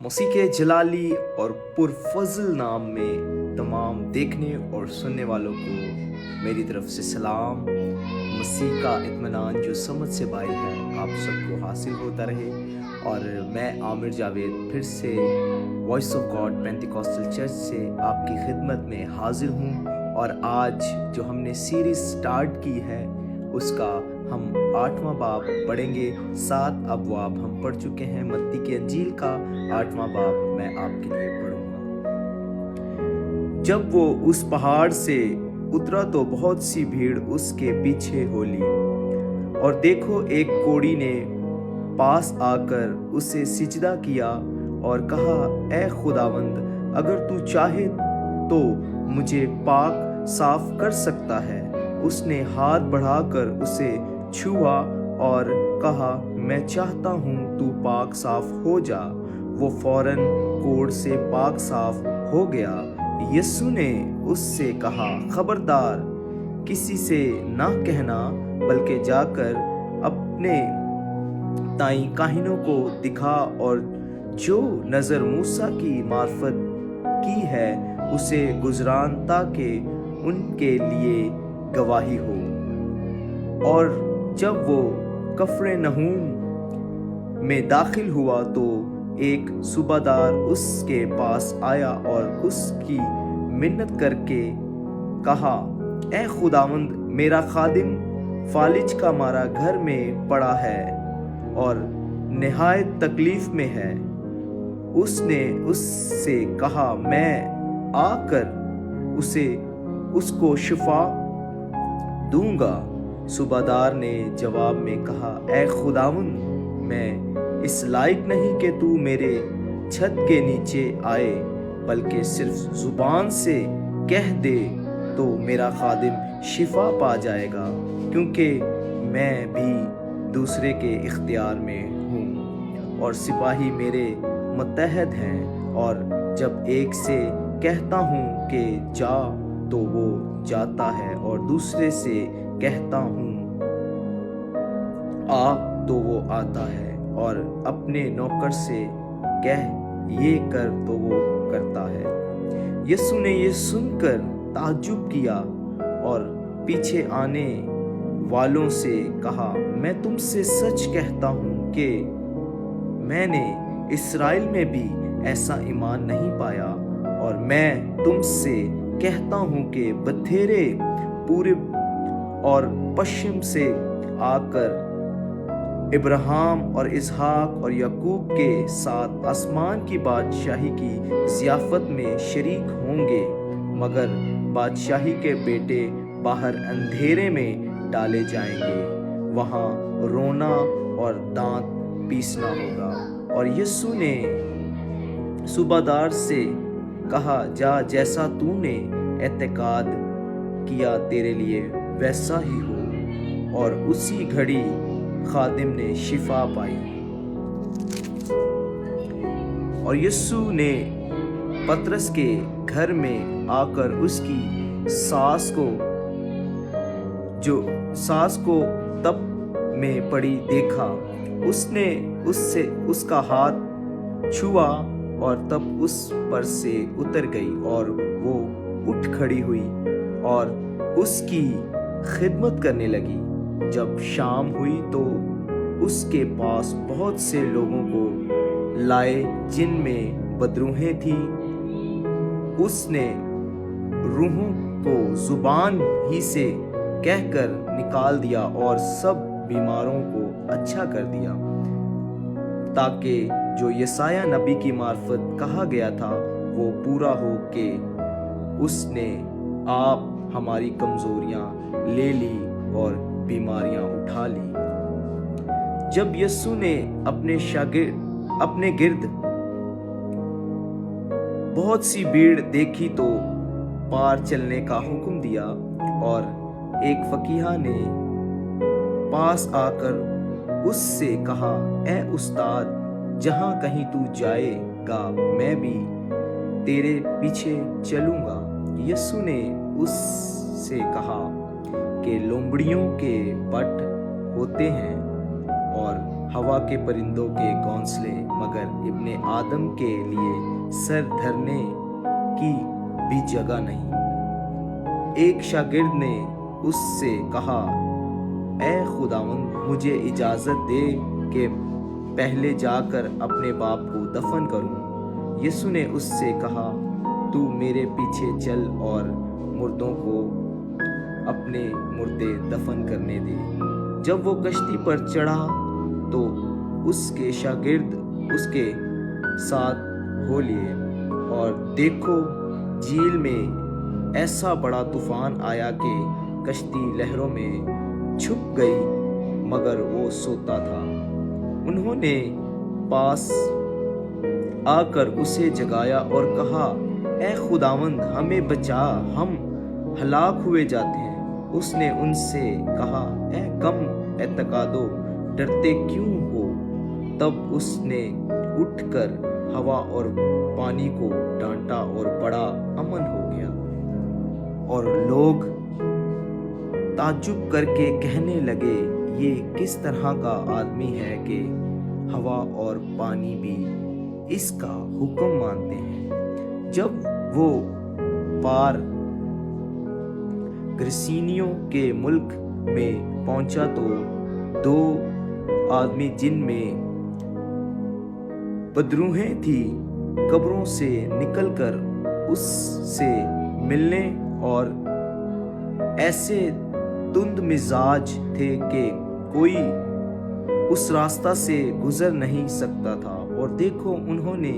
मसीह के जलाली और पुरफज़ल नाम में तमाम देखने और सुनने वालों को मेरी तरफ से सलाम। मसीह का इत्मीनान जो समझ से बाहर है आप सबको हासिल होता रहे। और मैं आमिर जावेद फिर से voice of God Pentecostal church से आपकी खिदमत में हाजिर हूँ। और आज जो हमने सीरीज़ स्टार्ट की है उसका हम 8वां बाब पढ़ेंगे। 7 अबवाब हम पढ़ चुके हैं। मत्ती की अंजील का 8वां बाब मैं आपके लिए पढ़ूंगा। जब वो उस पहाड़ से उतरा तो बहुत सी भीड़ उसके पीछे हो ली। और देखो एक कोढ़ी ने पास आकर उसे सिजदा किया और कहा, ए खुदावंद, अगर तू चाहे तो मुझे पाक साफ कर सकता है। उसने हाथ बढ़ाकर उसे छुआ और कहा, मैं चाहता हूँ तू पाक साफ हो जा। वो फौरन कोढ़ से पाक साफ हो गया। यीशु ने उससे कहा, खबरदार, किसी से ना कहना, बल्कि जाकर अपने ताई काहिनों को दिखा और जो नज़र मूसा की मार्फत की है उसे गुजरान, ताकि उनके लिए गवाही हो। और जब वो कफरनहूम में दाखिल हुआ तो एक सूबादार उसके पास आया और उसकी मिन्नत करके कहा, ए खुदावंद, मेरा खादिम फालिज का मारा घर में पड़ा है और निहायत तकलीफ में है। उसने उससे कहा, मैं आकर उसको शिफा दूंगा। सूबादार ने जवाब में कहा, ए खुदावंद, मैं इस लायक नहीं कि तू मेरे छत के नीचे आए, बल्कि सिर्फ जुबान से कह दे तो मेरा खादिम शिफा पा जाएगा, क्योंकि मैं भी दूसरे के इख्तियार में हूँ और सिपाही मेरे मुत्तहद हैं। और जब एक से कहता हूँ कि जा तो वो जाता है और दूसरे से कहता हूँ आ तो वो आता है, और अपने नौकर से कह ये कर तो वो करता है। यीशु ने ये सुनकर ताज्जुब किया और पीछे आने वालों से कहा, मैं तुमसे सच कहता हूँ कि मैंने इस्राएल में भी ऐसा ईमान नहीं पाया। और मैं तुमसे कहता हूँ कि बथेरे पूरब और पश्चिम से आकर इब्राहिम और इसहाक और याकूब के साथ आसमान की बादशाही की ज़ियाफ़त में शरीक होंगे, मगर बादशाही के बेटे बाहर अंधेरे में डाले जाएंगे, वहाँ रोना और दांत पीसना होगा। और यीशु ने सूबादार से कहा, जा, जैसा तूने एतकाद किया तेरे लिए वैसा ही हो। और उसी घड़ी खादिम ने शिफा पाई। और यीशु ने पतरस के घर में आकर उसकी सास को तप में पड़ी देखा। उसने उसका हाथ छुआ और तब उस पर से उतर गई और वो उठ खड़ी हुई और उसकी खिदमत करने लगी। जब शाम हुई तो उसके पास बहुत से लोगों को लाए जिनमें बदरूहें थी। उसने रूहों को जुबान ही से कहकर निकाल दिया और सब बीमारों को अच्छा कर दिया, ताकि जो यसाया नबी की मार्फत कहा गया था वो पूरा हो कि उसने आप हमारी कमजोरियां ले ली और बीमारियां उठा ली। जब यीशु ने अपने गिर्द बहुत सी भीड़ देखी तो पार चलने का हुक्म दिया। और एक फकीहा ने पास आकर उससे कहा, ए उस्ताद, जहाँ कहीं तू जाएगा मैं भी तेरे पीछे चलूंगा। यीशु ने उससे कहा कि लोमड़ियों के बट होते हैं और हवा के परिंदों के घोंसले, मगर इब्ने आदम के लिए सर धरने की भी जगह नहीं। एक शागिर्द ने उससे कहा, ए खुदावंद, मुझे इजाज़त दे कि पहले जाकर अपने बाप को दफन करूं। यीशु ने उससे कहा, तू मेरे पीछे चल और मुर्दों को अपने मुर्दे दफन करने दे। जब वो कश्ती पर चढ़ा तो उसके शागिर्द उसके साथ हो लिए, और देखो झील में ऐसा बड़ा तूफान आया कि कश्ती लहरों में छुप गई, मगर वो सोता था। उन्होंने पास आकर उसे जगाया और कहा, ए खुदावंद, हमें बचा, हम हलाक हुए जाते हैं। उसने उनसे कहा, ए कम एतकादो, डरते क्यों हो? तब उसने उठकर हवा और पानी को डांटा और बड़ा अमन हो गया। और लोग ताज्जुब करके कहने लगे, ये किस तरह का आदमी है कि हवा और पानी भी इसका हुक्म मानते हैं। जब वो पार ग्रसीनियों के मुल्क में पहुंचा तो दो आदमी जिनमें बदरूहें थी कब्रों से निकलकर उससे मिलने, और ऐसे तुंद मिजाज थे कि कोई उस रास्ता से गुजर नहीं सकता था। और देखो, उन्होंने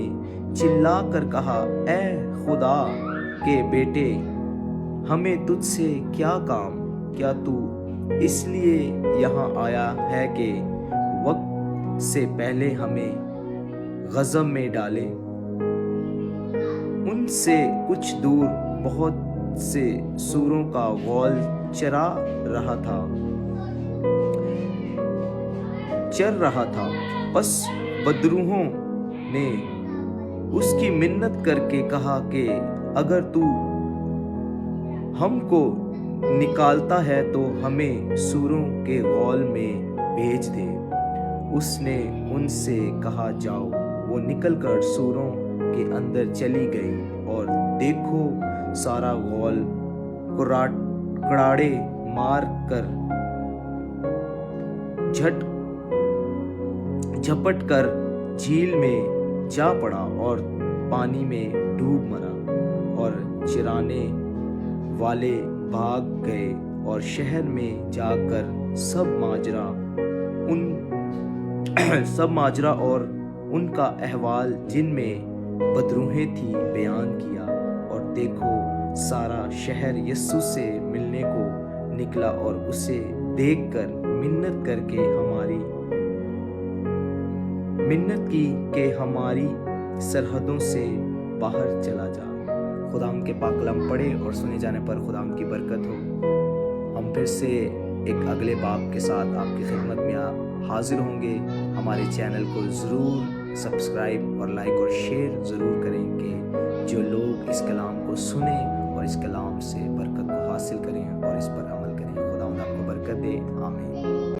चिल्ला कर कहा, ए खुदा के बेटे, हमें तुझसे क्या काम? क्या तू इसलिए यहाँ आया है कि वक्त से पहले हमें गज़ब में डाले? उनसे कुछ दूर बहुत से सूरों का गौल चर रहा था। बस बदरूहों ने उसकी मिन्नत करके कहा कि अगर तू हमको निकालता है तो हमें सूरों के गौल में भेज दे। उसने उनसे कहा, जाओ। वो निकलकर सूरों के अंदर चली गई, और देखो सारा गौल कड़ाड़े मार कर झपट कर झील में जा पड़ा और पानी में डूब मरा। और चिराने वाले भाग गए और शहर में जाकर सब माजरा और उनका अहवाल जिनमें बदरूहें थी बयान किया। और देखो सारा शहर यीशु से मिलने को निकला, और उसे देखकर मिन्नत की कि हमारी सरहदों से बाहर चला जा। खुदाम के पाक कलाम पढ़े और सुने जाने पर खुदाम की बरकत हो। हम फिर से एक अगले बाब के साथ आपकी खिदमत में हाजिर होंगे। हमारे चैनल को ज़रूर सब्सक्राइब और लाइक और शेयर ज़रूर करें कि जो लोग इस कलाम को सुने और इस कलाम से बरकत को हासिल करें और इस पर अमल करें। खुदा आपको बरकत दे। आमीन।